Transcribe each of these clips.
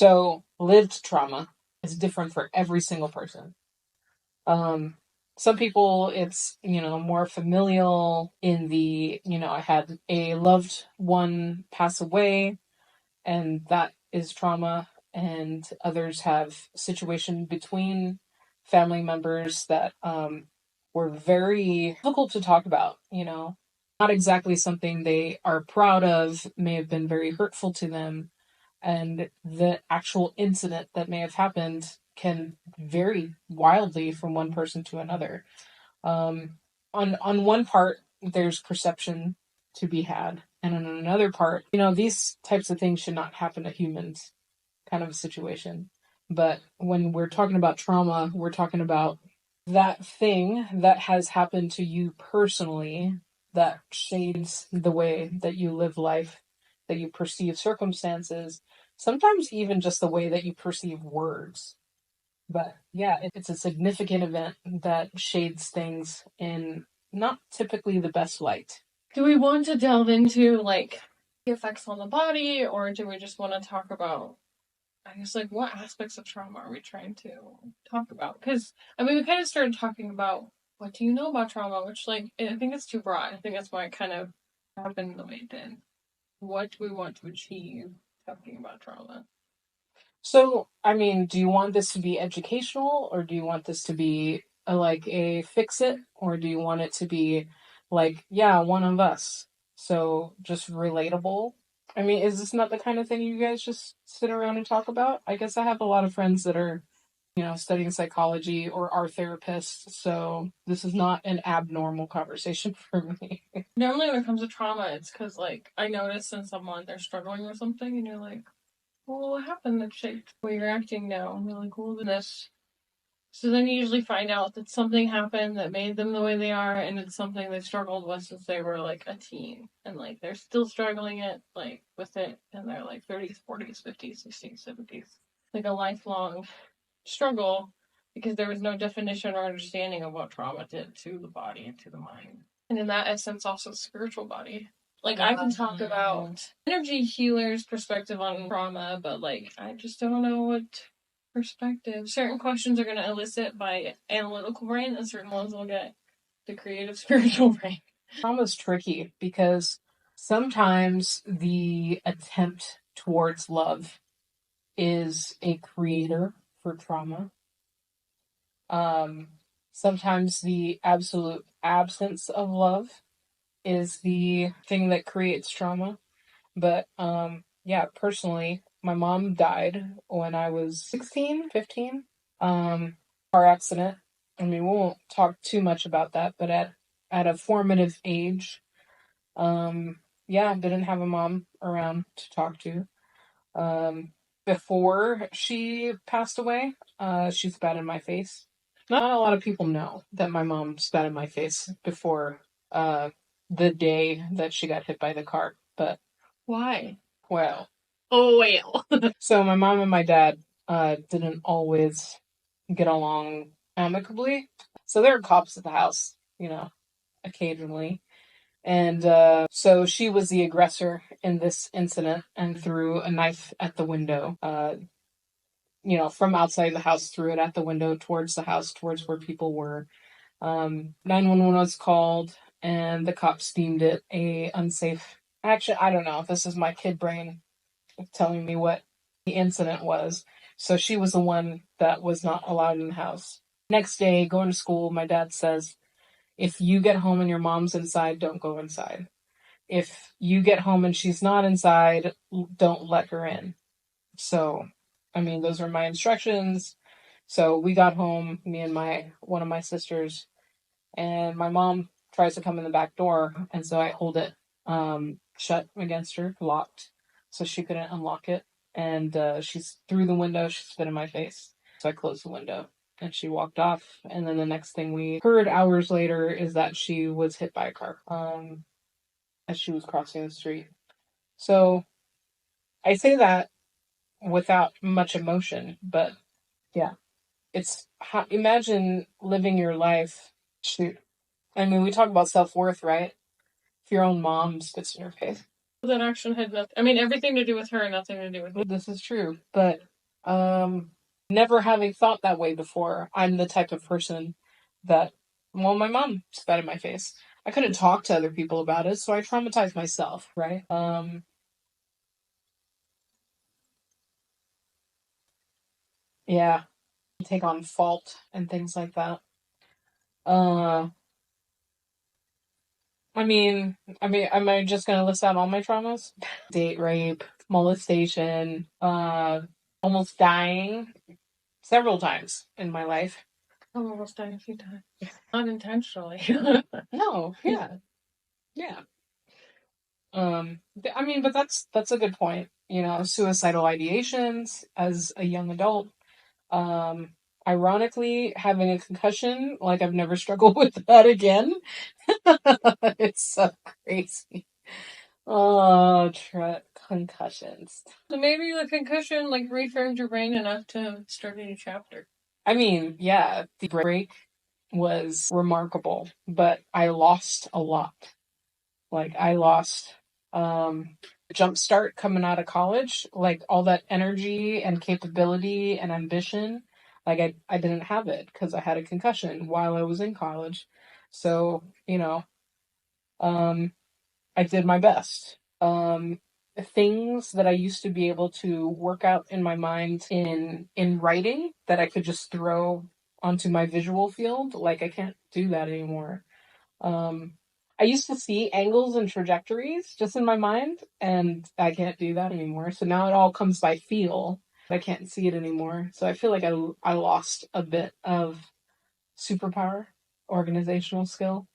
So lived trauma is different for every single person. Um, some people it's, more familial in the, I had a loved one pass away and that is trauma, and others have situation between family members that were very difficult to talk about, not exactly something they are proud of, may have been very hurtful to them, and the actual incident that may have happened can vary wildly from one person to another. Um, on one part, there's perception to be had, and on another part, these types of things should not happen to humans, kind of a situation. But when we're talking about trauma, we're talking about that thing that has happened to you personally that shades the way that you live life, that you perceive circumstances, sometimes even just the way that you perceive words. But yeah, it's a significant event that shades things in not typically the best light. Do we want to delve into like the effects on the body, or do we just want to talk about, I guess, like what aspects of trauma are we trying to talk about? Because I mean, we kind of started talking about what do you know about trauma, which like I think it's too broad. I think that's why it kind of happened the way it did. What do we want to achieve talking about trauma? So, I mean, do you want this to be educational, or do you want this to be like a fix it, or do you want it to be like, yeah, one of us? So, just relatable. I mean, is this not the kind of thing you guys just sit around and talk about? I guess I have a lot of friends that are, studying psychology or are therapists, so this is not an abnormal conversation for me. Normally, when it comes to trauma, it's because like I notice in someone they're struggling with something, and you're like, well, what happened that shaped the way you're acting now? And you're like, well, this. So then you usually find out that something happened that made them the way they are, and it's something they struggled with since they were like a teen, and like they're still struggling with it in their like 30s, 40s, 50s, 60s, 70s, like a lifelong struggle because there was no definition or understanding of what trauma did to the body and to the mind, and in that essence, also spiritual body. Like I can talk about energy healers' perspective on trauma, but like I just don't know what perspective. Certain questions are going to elicit my analytical brain, and certain ones will get the creative spiritual brain. Trauma's tricky because sometimes the attempt towards love is a creator for trauma. Um, Sometimes the absolute absence of love is the thing that creates trauma. But yeah, personally, my mom died when I was 16, 15. Car accident. I mean, we won't talk too much about that, but at a formative age, yeah, didn't have a mom around to talk to. Before she passed away, she spat in my face. Not a lot of people know that my mom spat in my face before the day that she got hit by the car. But why? Well, oh well. So my mom and my dad didn't always get along amicably. So there were cops at the house, occasionally. And so she was the aggressor in this incident and threw a knife at the window. From outside the house, threw it at the window towards the house, towards where people were. 911 was called, and the cops deemed it a unsafe. Actually, I don't know. This is my kid brain telling me what the incident was. So she was the one that was not allowed in the house. Next day, going to school, my dad says, if you get home and your mom's inside, don't go inside. If you get home and she's not inside, don't let her in. So, I mean, those were my instructions. So we got home, me and one of my sisters, and my mom tries to come in the back door, and so I hold it shut against her, locked, so she couldn't unlock it. And she's through the window, she spit in my face. So I closed the window and she walked off. And then the next thing we heard hours later is that she was hit by a car as she was crossing the street. So I say that without much emotion, but yeah, imagine living your life. Shoot. I mean, we talk about self-worth, right? If your own mom spits in your face. That action had nothing. I mean, everything to do with her, nothing to do with me. This is true, but Never having thought that way before. I'm the type of person that, well, my mom spat in my face. I couldn't talk to other people about it, so I traumatized myself, right? Yeah, take on fault and things like that. Uh, am I just gonna list out all my traumas? Date rape, molestation, almost dying several times in my life. I've almost died a few times. Unintentionally. No, yeah, yeah. But that's a good point. You know, suicidal ideations as a young adult. Um, Ironically, having a concussion, like I've never struggled with that again. It's so crazy. Oh, concussions. So maybe the concussion like reframed your brain enough to start a new chapter. I mean, yeah, the break was remarkable, but I lost a lot. Like I lost jump start coming out of college, like all that energy and capability and ambition. Like I didn't have it because I had a concussion while I was in college. So, um I did my best. Things that I used to be able to work out in my mind in writing that I could just throw onto my visual field, like I can't do that anymore. Um, I used to see angles and trajectories just in my mind, and I can't do that anymore. So now it all comes by feel. I can't see it anymore. So I feel like I lost a bit of superpower, organizational skill,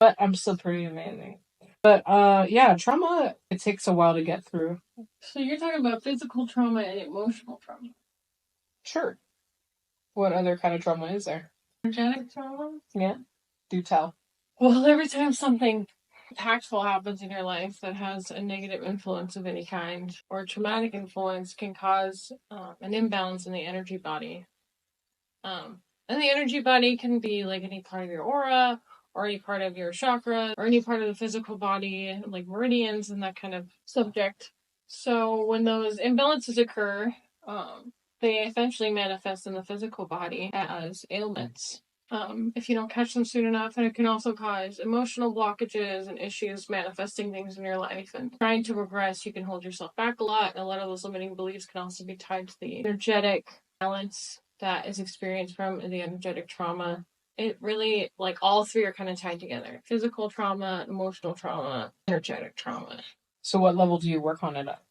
but I'm still pretty amazing. But yeah, trauma, it takes a while to get through. So you're talking about physical trauma and emotional trauma. Sure. What other kind of trauma is there? Energetic trauma? Yeah. Do tell. Well, every time something impactful happens in your life that has a negative influence of any kind or a traumatic influence can cause an imbalance in the energy body. And the energy body can be like any part of your aura or any part of your chakra or any part of the physical body, like meridians and that kind of subject. So when those imbalances occur, they eventually manifest in the physical body as ailments. If you don't catch them soon enough, and it can also cause emotional blockages and issues manifesting things in your life. And trying to progress, you can hold yourself back a lot. And a lot of those limiting beliefs can also be tied to the energetic balance that is experienced from the energetic trauma. It really, like, all three are kind of tied together: physical trauma, emotional trauma, energetic trauma. So what level do you work on it at?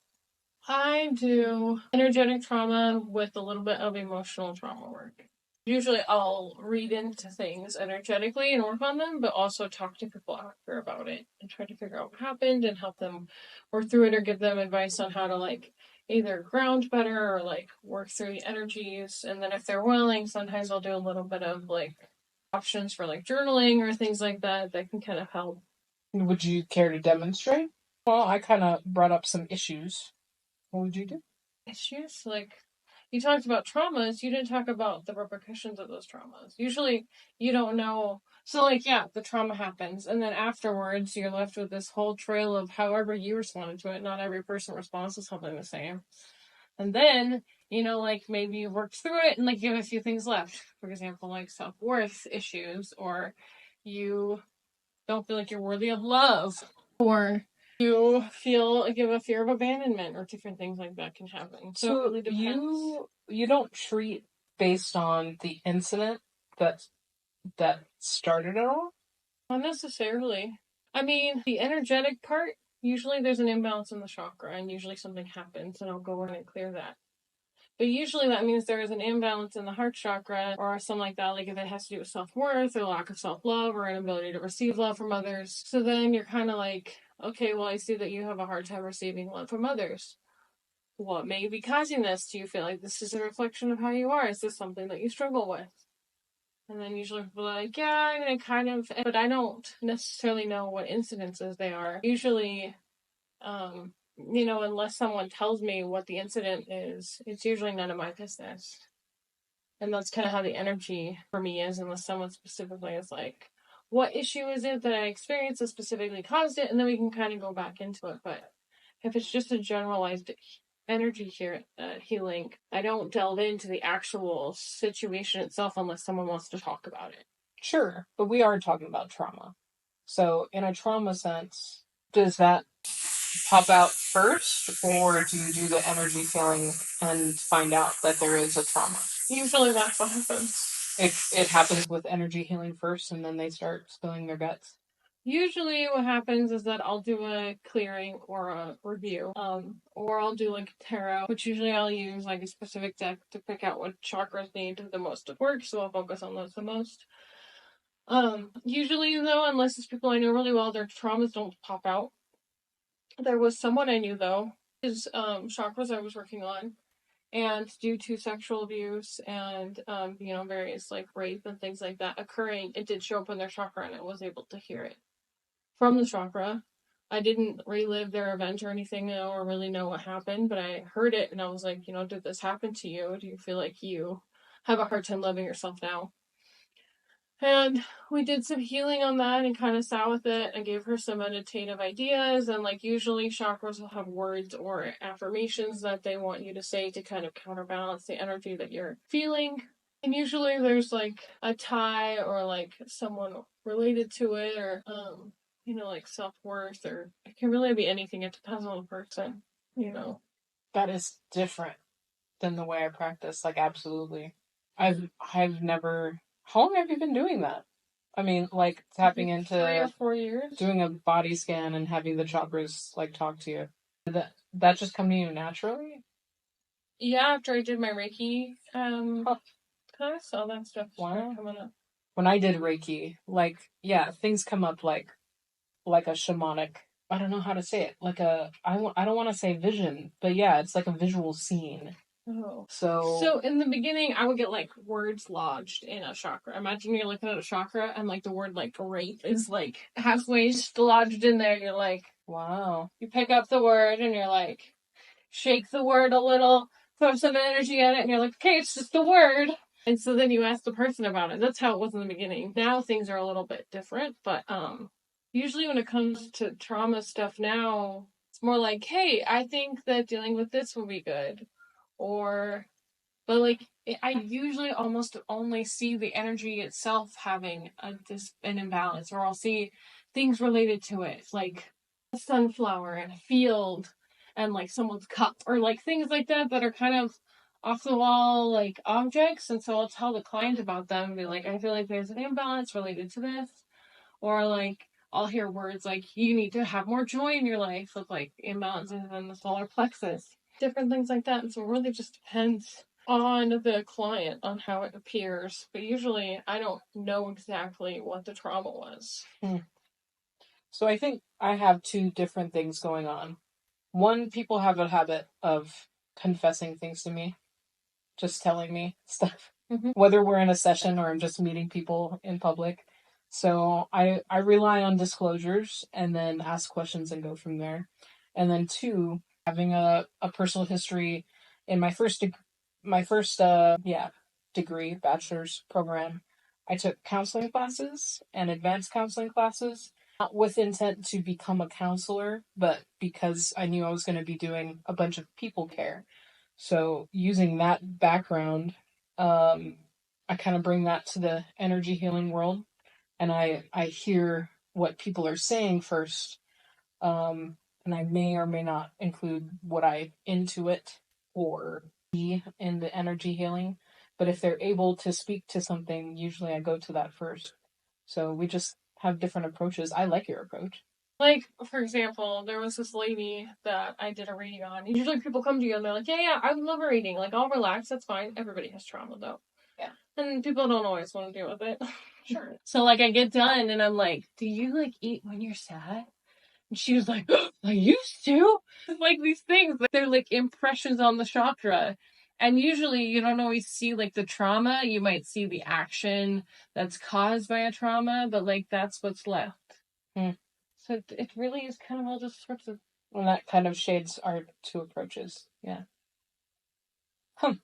I do energetic trauma with a little bit of emotional trauma work. Usually I'll read into things energetically and work on them, but also talk to people after about it and try to figure out what happened and help them work through it or give them advice on how to, like, either ground better or like work through the energies. And then if they're willing, sometimes I'll do a little bit of like options for like journaling or things like that that can kind of help. Would you care to demonstrate? Well, I kind of brought up some issues. What would you do? Issues like, you talked about traumas, you didn't talk about the repercussions of those traumas. Usually you don't know. So, like, yeah, the trauma happens, and then afterwards you're left with this whole trail of however you responded to it. Not every person responds to something the same. And then, like, maybe you worked through it and like you have a few things left. For example, like self-worth issues, or you don't feel like you're worthy of love, or you have a fear of abandonment, or different things like that can happen. So it really depends. You don't treat based on the incident that started it all? Not necessarily. I mean, the energetic part, usually there's an imbalance in the chakra, and usually something happens, and I'll go in and clear that. But usually that means there is an imbalance in the heart chakra or something like that, like if it has to do with self-worth or lack of self-love or inability to receive love from others. So then you're kind of like, okay, well, I see that you have a hard time receiving love from others. What may be causing this? Do you feel like this is a reflection of how you are? Is this something that you struggle with? And then usually people are like, yeah, I mean, I kind of, but I don't necessarily know what incidences they are. Usually, unless someone tells me what the incident is, it's usually none of my business. And that's kind of how the energy for me is, unless someone specifically is like, what issue is it that I experienced that specifically caused it? And then we can kind of go back into it. But if it's just a generalized energy healing, I don't delve into the actual situation itself unless someone wants to talk about it. Sure, but we are talking about trauma. So, in a trauma sense, does that pop out first, or do you do the energy healing and find out that there is a trauma? Usually that's what happens. It happens with energy healing first, and then they start spilling their guts. Usually what happens is that I'll do a clearing or a review, or I'll do like a tarot, which usually I'll use like a specific deck to pick out what chakras need the most to work, so I'll focus on those the most. Usually though, unless it's people I know really well, their traumas don't pop out. There was someone I knew though, his chakras I was working on, and due to sexual abuse and various like rape and things like that occurring, it did show up in their chakra and I was able to hear it from the chakra. I didn't relive their event or anything or really know what happened, but I heard it and I was like, did this happen to you? Do you feel like you have a hard time loving yourself now? And we did some healing on that and kind of sat with it and gave her some meditative ideas. And like usually chakras will have words or affirmations that they want you to say to kind of counterbalance the energy that you're feeling. And usually there's like a tie or like someone related to it or, like self-worth, or it can really be anything. It depends on the person, That is different than the way I practice. Like, absolutely. I've never. How long have you been doing that? I mean, like tapping into 3 or 4 years. Doing a body scan and having the chakras like talk to you. Did that just come to you naturally? Yeah, after I did my Reiki class, all that stuff started coming up. When I did Reiki, like, yeah, things come up like a shamanic. I don't know how to say it. Like I don't want to say vision, but yeah, it's like a visual scene. Oh. So So in the beginning, I would get like words lodged in a chakra. Imagine you're looking at a chakra and like the word like rape is like halfway lodged in there. You're like, wow. You pick up the word and you're like, shake the word a little, throw some energy at it, and you're like, okay, it's just a word. And so then you ask the person about it. That's how it was in the beginning. Now things are a little bit different, but usually when it comes to trauma stuff now, it's more like, hey, I think that dealing with this will be good. But like, I usually almost only see the energy itself having an imbalance, or I'll see things related to it, like a sunflower and a field and like someone's cup, or like things like that are kind of off the wall like objects. And so I'll tell the client about them and be like, I feel like there's an imbalance related to this. Or like I'll hear words like, you need to have more joy in your life, with like imbalances in the solar plexus, different things like that. And so it really just depends on the client on how it appears. But usually I don't know exactly what the trauma was. So I think I have two different things going on. One, people have a habit of confessing things to me, just telling me stuff, whether we're in a session or I'm just meeting people in public. So I rely on disclosures and then ask questions and go from there. And then two, having a personal history in my first degree, bachelor's program, I took counseling classes and advanced counseling classes, not with intent to become a counselor, but because I knew I was going to be doing a bunch of people care. So using that background, I kind of bring that to the energy healing world, and I hear what people are saying first, and I may or may not include what I intuit or see in the energy healing. But if they're able to speak to something, usually I go to that first. So we just have different approaches. I like your approach. Like, for example, there was this lady that I did a reading on. Usually people come to you and they're like, yeah, I would love a reading. Like, I'll relax, that's fine. Everybody has trauma, though. Yeah. And people don't always want to deal with it. Sure. So, like, I get done and I'm like, do you, like, eat when you're sad? And she was like, I used to. Like, these things, they're, like, impressions on the chakra. And usually you don't always see, like, the trauma. You might see the action that's caused by a trauma, but, like, that's what's left. So it really is kind of all just sorts of... And that kind of shades our two approaches. Yeah.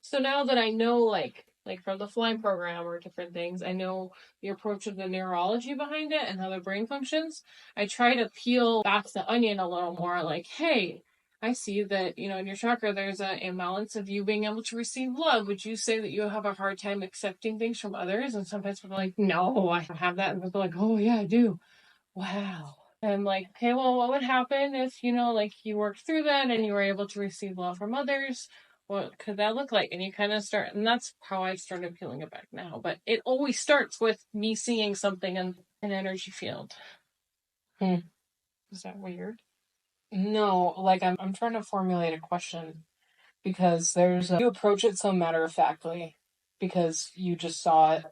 So now that I know, like from the flying program or different things, I know the approach of the neurology behind it and how the brain functions. I try to peel back the onion a little more, like, hey, I see that, in your chakra, there's an imbalance of you being able to receive love. Would you say that you have a hard time accepting things from others? And sometimes people are like, no, I don't have that. And people are like, oh, yeah, I do. Wow. And I'm like, okay, well, what would happen if, you worked through that and you were able to receive love from others? What could that look like? And you kind of start, and that's how I've started peeling it back now. But it always starts with me seeing something in an energy field. Is that weird? No, like I'm trying to formulate a question because you approach it so matter of factly because you just saw it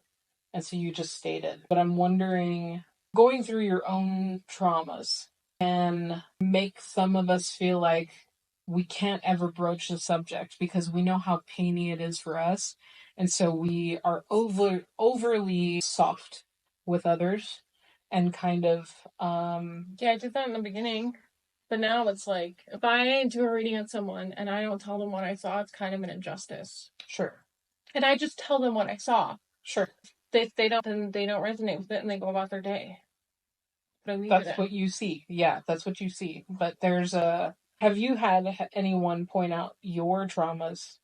and so you just stated. But I'm wondering, going through your own traumas can make some of us feel like we can't ever broach the subject because we know how painy it is for us. And so we are overly soft with others and kind of Yeah, I did that in the beginning. But now it's like, if I do a reading on someone and I don't tell them what I saw, it's kind of an injustice. Sure. And I just tell them what I saw. Sure. If they don't, then they don't resonate with it and they go about their day. That's what you see. Yeah, that's what you see. But have you had anyone point out your traumas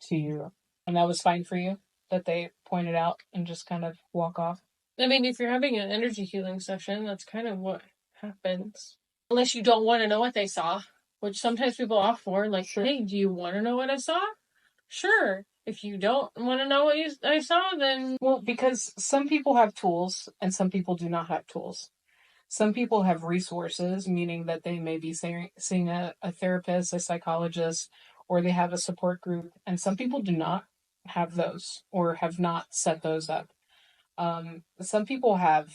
to you and that was fine for you? That they pointed out and just kind of walk off? I mean, if you're having an energy healing session, that's kind of what happens. Unless you don't want to know what they saw, which sometimes people opt for. Like, sure. Hey, do you want to know what I saw? Sure. If you don't want to know what I saw, then... Well, because some people have tools and some people do not have tools. Some people have resources, meaning that they may be seeing a therapist, a psychologist, or they have a support group, and some people do not have those or have not set those up. Some people have,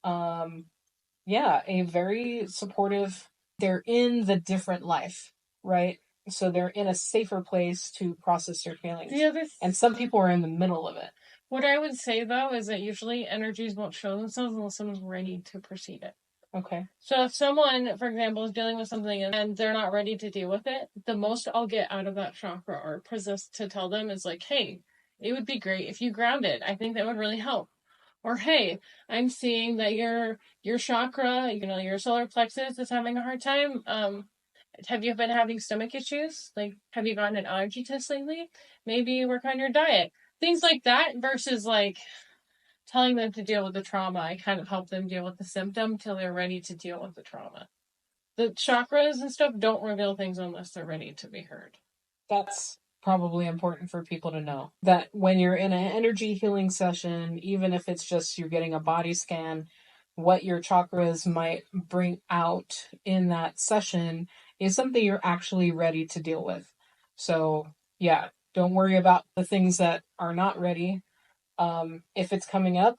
a very supportive, they're in the different life, right? So they're in a safer place to process their feelings. And some people are in the middle of it. What I would say, though, is that usually energies won't show themselves unless someone's ready to perceive it. Okay. So if someone, for example, is dealing with something and they're not ready to deal with it, the most I'll get out of that chakra or possess to tell them is like, hey, it would be great if you grounded. I think that would really help. Or, hey, I'm seeing that your chakra, your solar plexus is having a hard time. Have you been having stomach issues? Like, have you gotten an allergy test lately? Maybe work on your diet. Things like that versus like telling them to deal with the trauma. I kind of help them deal with the symptom till they're ready to deal with the trauma. The chakras and stuff don't reveal things unless they're ready to be heard. That's probably important for people to know that when you're in an energy healing session, even if it's just you're getting a body scan, what your chakras might bring out in that session is something you're actually ready to deal with. So, yeah, don't worry about the things that are not ready. If it's coming up,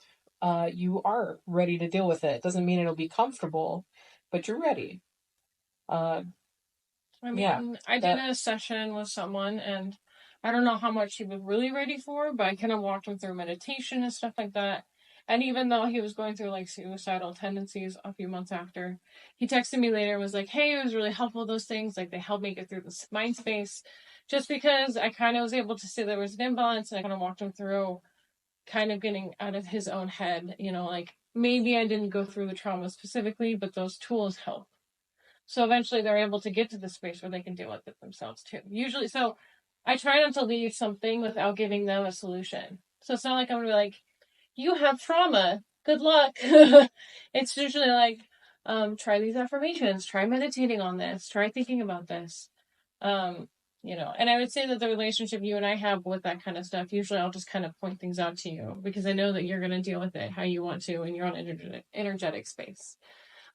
you are ready to deal with it. It doesn't mean it'll be comfortable, but you're ready. I did a session with someone, and I don't know how much he was really ready for, but I kind of walked him through meditation and stuff like that. And even though he was going through like suicidal tendencies a few months after, he texted me later and was like, hey, it was really helpful, those things. Like, they helped me get through this mind space. Just because I kind of was able to see there was an imbalance, and I kind of walked him through kind of getting out of his own head. Like, maybe I didn't go through the trauma specifically, but those tools help. So eventually they're able to get to the space where they can deal with it themselves too. Usually, so I try not to leave something without giving them a solution. So it's not like I'm going to be like, you have trauma. Good luck. It's usually like, try these affirmations, try meditating on this, try thinking about this. And I would say that the relationship you and I have with that kind of stuff, usually I'll just kind of point things out to you because I know that you're going to deal with it how you want to in your own energetic space.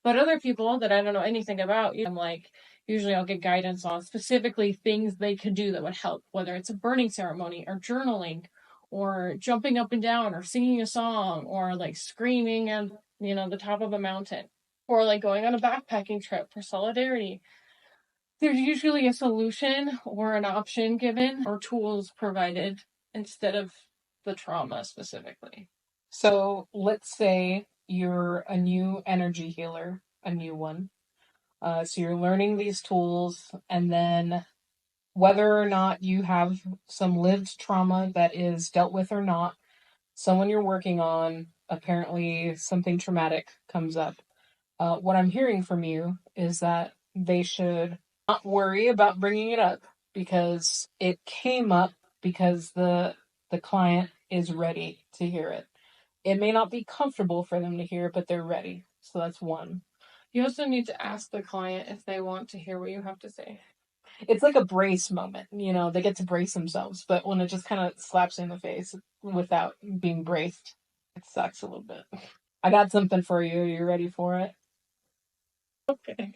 But other people that I don't know anything about, I'm like, usually I'll get guidance on specifically things they could do that would help, whether it's a burning ceremony or journaling or jumping up and down or singing a song or like screaming at, the top of a mountain or like going on a backpacking trip for solidarity. There's usually a solution or an option given or tools provided instead of the trauma specifically. So let's say you're a new energy healer, a new one. So you're learning these tools, and then whether or not you have some lived trauma that is dealt with or not, someone you're working on, apparently something traumatic comes up. What I'm hearing from you is that they should Not worry about bringing it up because it came up because the client is ready to hear it. It may not be comfortable for them to hear, but they're ready. So that's one. You also need to ask the client if they want to hear what you have to say. It's like a brace moment, they get to brace themselves, but when it just kind of slaps you in the face without being braced, it sucks a little bit. I got something for you. Are you ready for it? Okay.